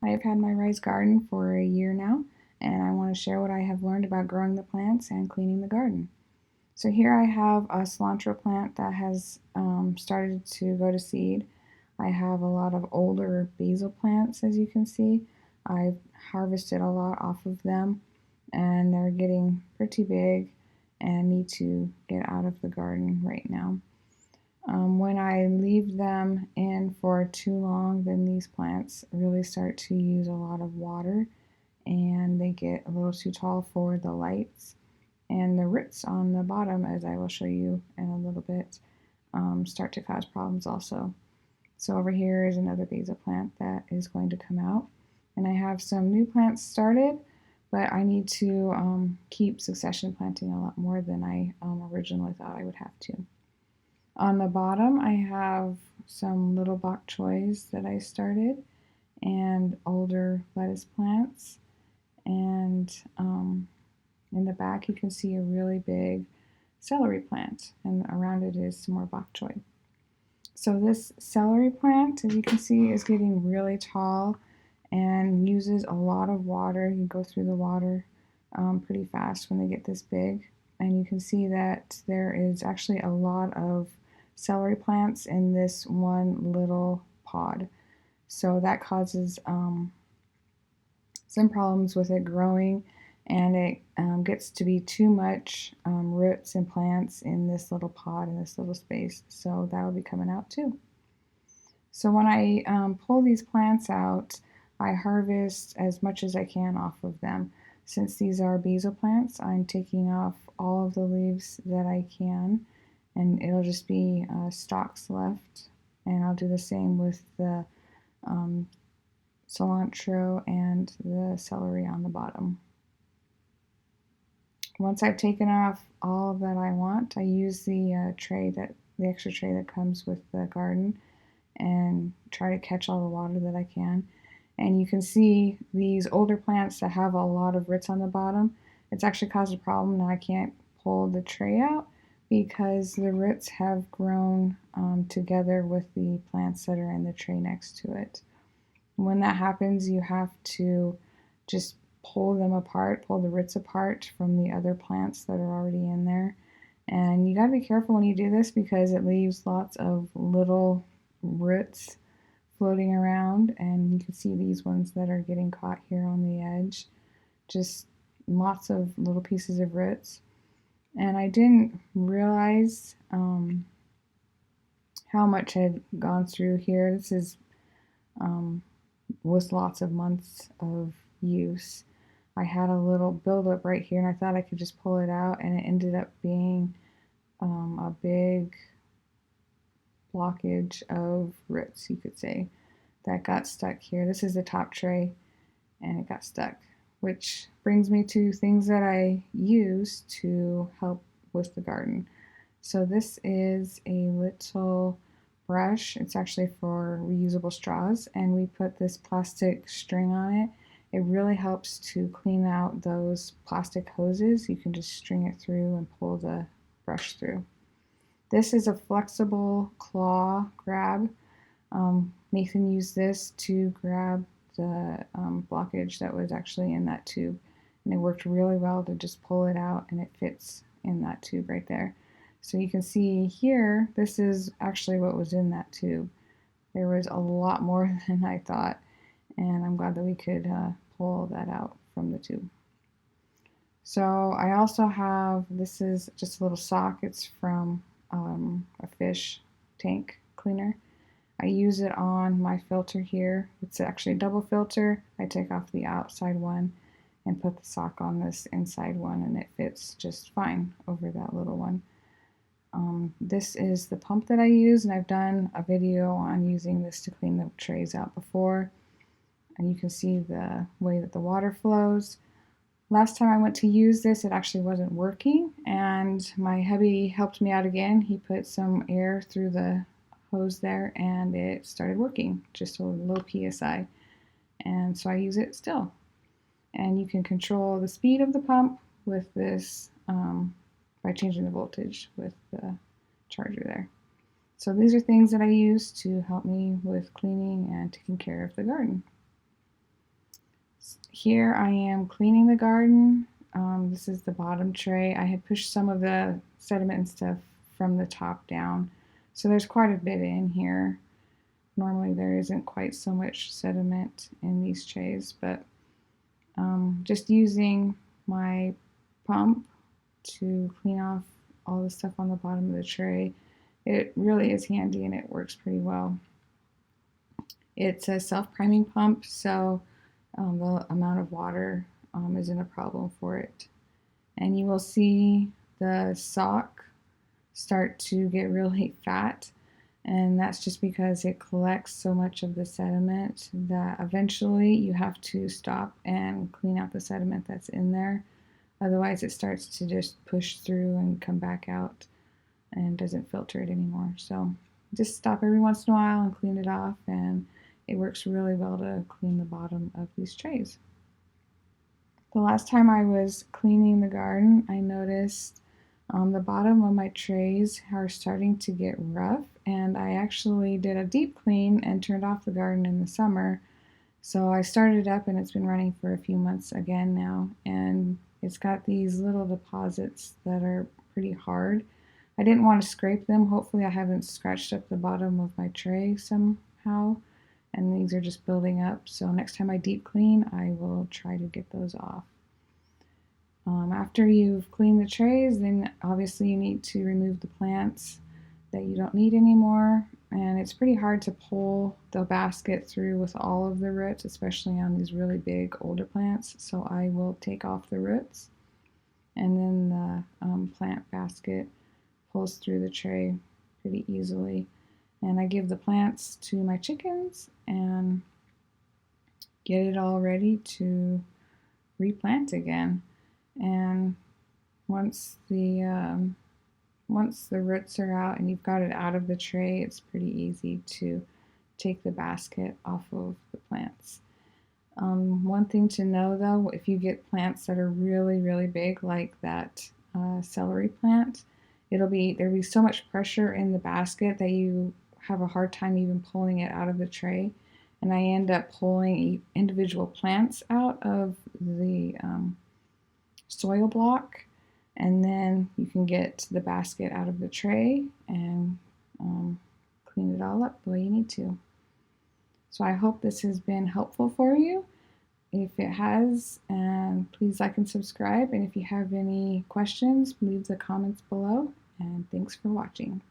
I have had my raised garden for a year now, and I want to share what I have learned about growing the plants and cleaning the garden. So here I have a cilantro plant that has started to go to seed. I have a lot of older basil plants, as you can see. I've harvested a lot off of them, and they're getting pretty big and need to get out of the garden right now. When I leave them in for too long, then these plants really start to use a lot of water and they get a little too tall for the lights. And the roots on the bottom, as I will show you in a little bit, start to cause problems also. So over here is another basil plant that is going to come out. And I have some new plants started, but I need to keep succession planting a lot more than I originally thought I would have to. On the bottom, I have some little bok choys that I started and older lettuce plants. And in the back, you can see a really big celery plant, and around it is some more bok choy. So this celery plant, as you can see, is getting really tall and uses a lot of water. You go through the water pretty fast when they get this big. And you can see that there is actually a lot of celery plants in this one little pod. So that causes some problems with it growing, and it gets to be too much roots and plants in this little pod, in this little space. So that will be coming out too. So when I pull these plants out, I harvest as much as I can off of them. Since these are basil plants, I'm taking off all of the leaves that I can, and it'll just be stalks left. And I'll do the same with the cilantro and the celery on the bottom. Once I've taken off all that I want, I use the extra tray that comes with the garden, and try to catch all the water that I can. And you can see these older plants that have a lot of roots on the bottom. It's actually caused a problem that I can't pull the tray out because the roots have grown together with the plants that are in the tray next to it. When that happens, you have to just pull them apart, pull the roots apart from the other plants that are already in there. And you gotta be careful when you do this because it leaves lots of little roots floating around, and you can see these ones that are getting caught here on the edge. Just lots of little pieces of roots. And I didn't realize how much had gone through here. This is with lots of months of use. I had a little buildup right here, and I thought I could just pull it out, and it ended up being a big blockage of roots, you could say, that got stuck here. This is the top tray, and it got stuck, which brings me to things that I use to help with the garden. So this is a little brush. It's actually for reusable straws, and we put this plastic string on it. It really helps to clean out those plastic hoses. You can just string it through and pull the brush through. This is a flexible claw grab. Nathan used this to grab the blockage that was actually in that tube, and it worked really well to just pull it out, and it fits in that tube right there. So you can see here, this is actually what was in that tube. There was a lot more than I thought, and I'm glad that we could pull that out from the tube. So I also have, this is just a little sock. It's from a fish tank cleaner. I use it on my filter here. It's actually a double filter. I take off the outside one and put the sock on this inside one, and it fits just fine over that little one. This is the pump that I use, and I've done a video on using this to clean the trays out before, and you can see the way that the water flows. Last time I went to use this, it actually wasn't working, and my hubby helped me out again. He put some air through the hose there, and it started working, just a low PSI, and so I use it still. And you can control the speed of the pump with this by changing the voltage with the charger there. So these are things that I use to help me with cleaning and taking care of the garden. Here I am cleaning the garden. This is the bottom tray. I had pushed some of the sediment and stuff from the top down, so there's quite a bit in here. Normally there isn't quite so much sediment in these trays, but just using my pump to clean off all the stuff on the bottom of the tray, it really is handy and it works pretty well. It's a self-priming pump, so the amount of water isn't a problem for it. And you will see the sock start to get really fat, and that's just because it collects so much of the sediment that eventually you have to stop and clean out the sediment that's in there. Otherwise, it starts to just push through and come back out and doesn't filter it anymore. So just stop every once in a while and clean it off, and it works really well to clean the bottom of these trays. The last time I was cleaning the garden, I noticed the bottom of my trays are starting to get rough, and I actually did a deep clean and turned off the garden in the summer. So I started it up and it's been running for a few months again now, and it's got these little deposits that are pretty hard. I didn't want to scrape them. Hopefully I haven't scratched up the bottom of my tray somehow, and these are just building up. So next time I deep clean, I will try to get those off. After you've cleaned the trays, then obviously you need to remove the plants that you don't need anymore. And it's pretty hard to pull the basket through with all of the roots, especially on these really big older plants. So I will take off the roots, and then the plant basket pulls through the tray pretty easily. And I give the plants to my chickens and get it all ready to replant again. And once the roots are out and you've got it out of the tray, it's pretty easy to take the basket off of the plants. One thing to know though, if you get plants that are really, really big, like that celery plant, there'll be so much pressure in the basket that you have a hard time even pulling it out of the tray. And I end up pulling individual plants out of the soil block, and then you can get the basket out of the tray and clean it all up the way you need to. So I hope this has been helpful for you. If it has, please like and subscribe. And if you have any questions, leave the comments below. And thanks for watching.